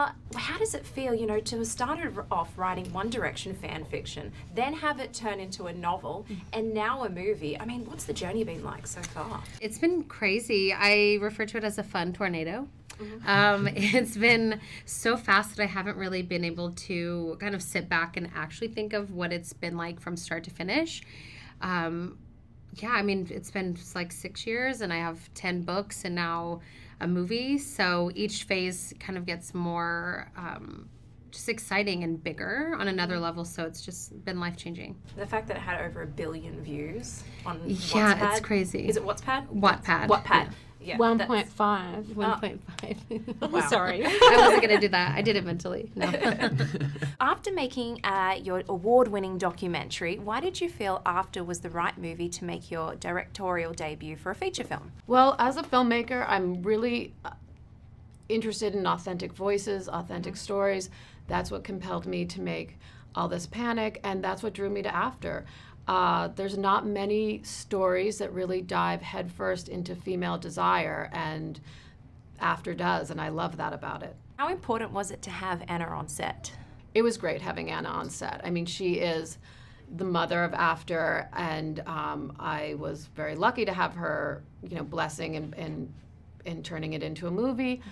Now, how does it feel, to have started off writing One Direction fan fiction, then have it turn into a novel, and now a movie? I mean, what's the journey been like so far? It's been crazy. I refer to it as a fun tornado. It's been so fast that I haven't really been able to kind of sit back and actually think of what it's been like from start to finish. It's been like 6 years, and I have 10 books and now a movie. So each phase kind of gets more just exciting and bigger on another level. So it's just been life-changing. The fact that it had over 1 billion views on Wattpad. Yeah, it's crazy. Is it Wattpad? Wattpad. Wattpad. Yeah, 1.5. 1.5. Wow. Sorry. I wasn't going to do that. I did it mentally. No. After making your award-winning documentary, why did you feel After was the right movie to make your directorial debut for a feature film? Well, as a filmmaker, I'm really interested in authentic voices, authentic stories. That's what compelled me to make All This Panic, and that's what drew me to After. There's not many stories that really dive headfirst into female desire, and After does, and I love that about it. How important was it to have Anna on set? It was great having Anna on set. I mean, she is the mother of After, and I was very lucky to have her, blessing in turning it into a movie.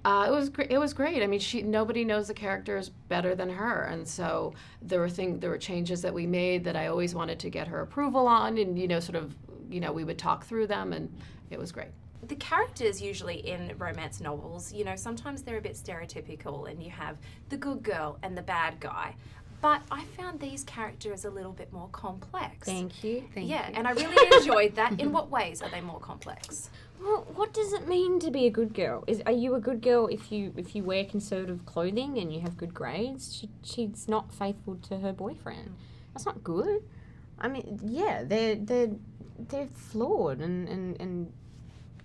It was great. I mean, nobody knows the characters better than her, and so there were changes that we made that I always wanted to get her approval on, and we would talk through them, and it was great. The characters usually in romance novels, sometimes they're a bit stereotypical, and you have the good girl and the bad guy. But I found these characters a little bit more complex. Thank you. Thank you. And I really enjoyed that. In what ways are they more complex? Well, what does it mean to be a good girl? Are you a good girl if you wear conservative clothing and you have good grades? She's not faithful to her boyfriend. That's not good. I mean, yeah, they're flawed and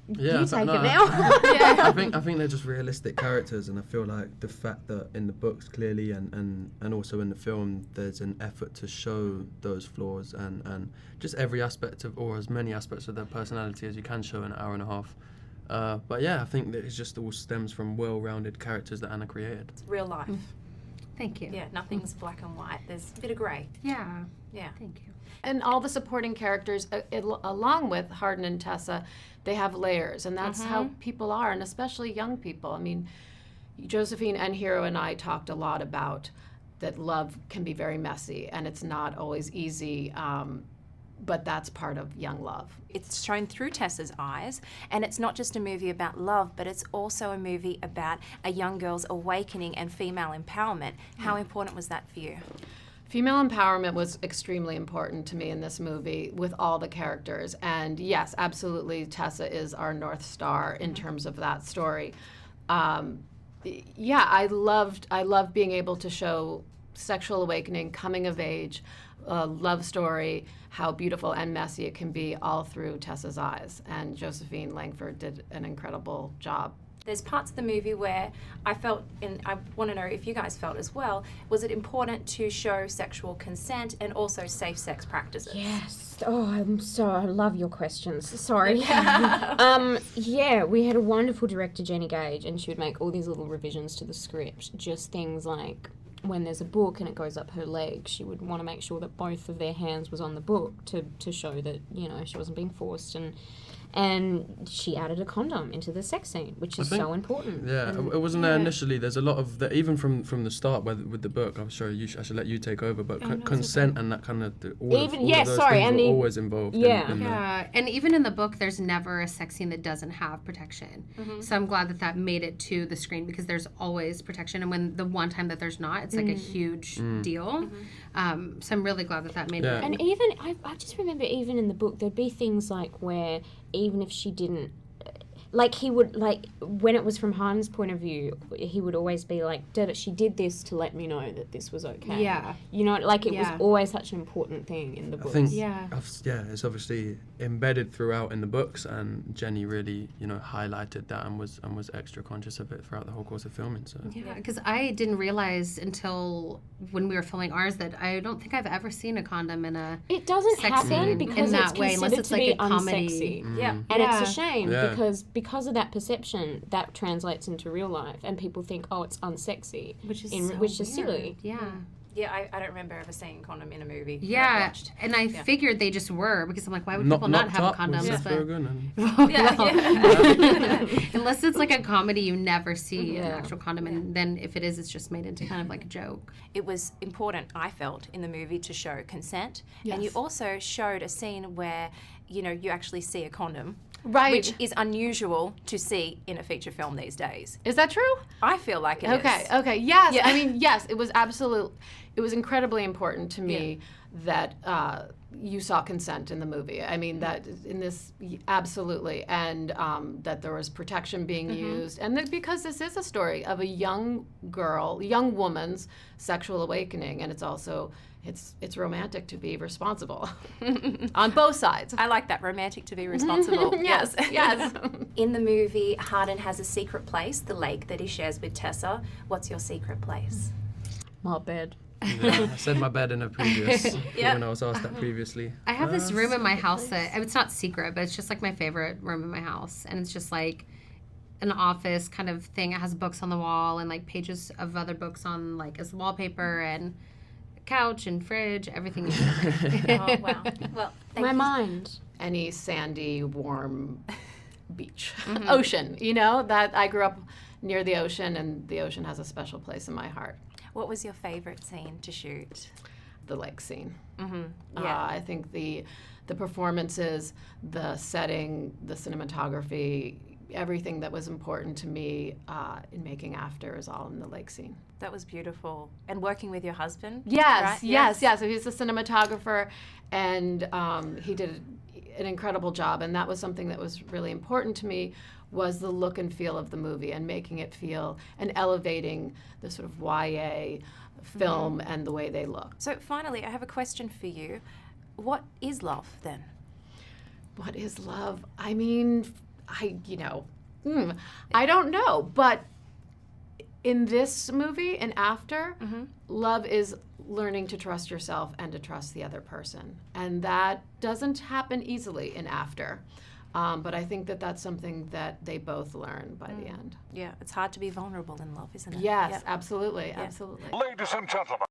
yeah, you take it now. I think they're just realistic characters, and I feel like the fact that in the books clearly and also in the film there's an effort to show those flaws and just every aspect of, or as many aspects of their personality as you can show in an hour and a half. But yeah, I think that it just all stems from well-rounded characters that Anna created. It's real life. Thank you. Yeah, nothing's black and white. There's a bit of grey. Yeah. Yeah. Thank you. And all the supporting characters, along with Hardin and Tessa, they have layers, and that's how people are, and especially young people. I mean, Josephine and Hero and I talked a lot about that love can be very messy, and it's not always easy, but that's part of young love. It's shown through Tessa's eyes, and it's not just a movie about love, but it's also a movie about a young girl's awakening and female empowerment. How important was that for you? Female empowerment was extremely important to me in this movie with all the characters. And yes, absolutely, Tessa is our North Star in terms of that story. I loved being able to show sexual awakening, coming of age, love story, how beautiful and messy it can be all through Tessa's eyes. And Josephine Langford did an incredible job. There's parts of the movie where I felt, and I want to know if you guys felt as well, was it important to show sexual consent and also safe sex practices? Yes. Oh, I love your questions. Sorry. Yeah, we had a wonderful director, Jenny Gage, and she would make all these little revisions to the script. Just things like when there's a book and it goes up her leg, she would want to make sure that both of their hands was on the book to show that, she wasn't being forced, and she added a condom into the sex scene, which is so important. Yeah, it wasn't there initially. There's a lot of even from the start with the book. I'm sure I should let you take over, but consent and that kind of all of those things were always involved. And even in the book, there's never a sex scene that doesn't have protection. So I'm glad that made it to the screen, because there's always protection, and when the one time that there's not, it's like a huge deal. So I'm really glad that made it. And even I just remember, even in the book, there'd be things like where even if she didn't, he would, when it was from Han's point of view, he would always be like, she did this to let me know that this was okay. Yeah. It was always such an important thing in the book. I think, it's obviously embedded throughout in the books, and Jenny really, highlighted that and was extra conscious of it throughout the whole course of filming. So. Yeah, because I didn't realize until when we were filming ours that I don't think I've ever seen a condom in a It doesn't sex happen scene because in it's that way, unless it's to like be a comedy. unsexy. And it's a shame because because of that perception, that translates into real life, and people think, oh, it's unsexy, Which is which is silly. Yeah. Yeah, I don't remember ever seeing condom in a movie. that I've Yeah, watched. and I figured they just were because I'm like, why would people not Knocked have Up with condoms? Seth But Rogen and unless it's like a comedy, you never see an Yeah. actual condom, and then if it is, it's just made into kind of like a joke. It was important, I felt, in the movie to show consent. And you Yes. also showed a scene where, you know, you actually see a condom. Right. Which is unusual to see in a feature film these days. Is that true? I feel like it is. Okay. Yes. Yeah. I mean, yes, it was incredibly important to me that you saw consent in the movie. I mean, that in this, absolutely. And that there was protection being used. And that because this is a story of a young woman's sexual awakening. And it's also, it's romantic to be responsible on both sides. I like that, romantic to be responsible. Yes. In the movie, Hardin has a secret place, the lake that he shares with Tessa. What's your secret place? My bed. Yeah, I said my bed in a previous Yep. when I was asked that previously. I have this room in my house that it's not secret, but it's just like my favorite room in my house, and it's just like an office kind of thing. It has books on the wall and like pages of other books on like as wallpaper and couch and fridge, everything. Oh, wow. Well, thank My you. mind. Any sandy, warm beach, ocean, you know, that I grew up near the ocean, and the ocean has a special place in my heart. What was your favorite scene to shoot? The lake scene. Yeah. I think the performances, the setting, the cinematography, everything that was important to me in making After is all in the lake scene. That was beautiful. And working with your husband? Yes, right? yes. So he's a cinematographer, and he did an incredible job. And that was something that was really important to me, was the look and feel of the movie and making it feel and elevating the sort of YA film and the way they look. So finally, I have a question for you. What is love then? What is love? I mean, I don't know, but in this movie and After, love is learning to trust yourself and to trust the other person. And that doesn't happen easily in After. But I think that that's something that they both learn by the end. Yeah, it's hard to be vulnerable in love, isn't it? Yes, Yep. absolutely. Absolutely. Ladies and gentlemen.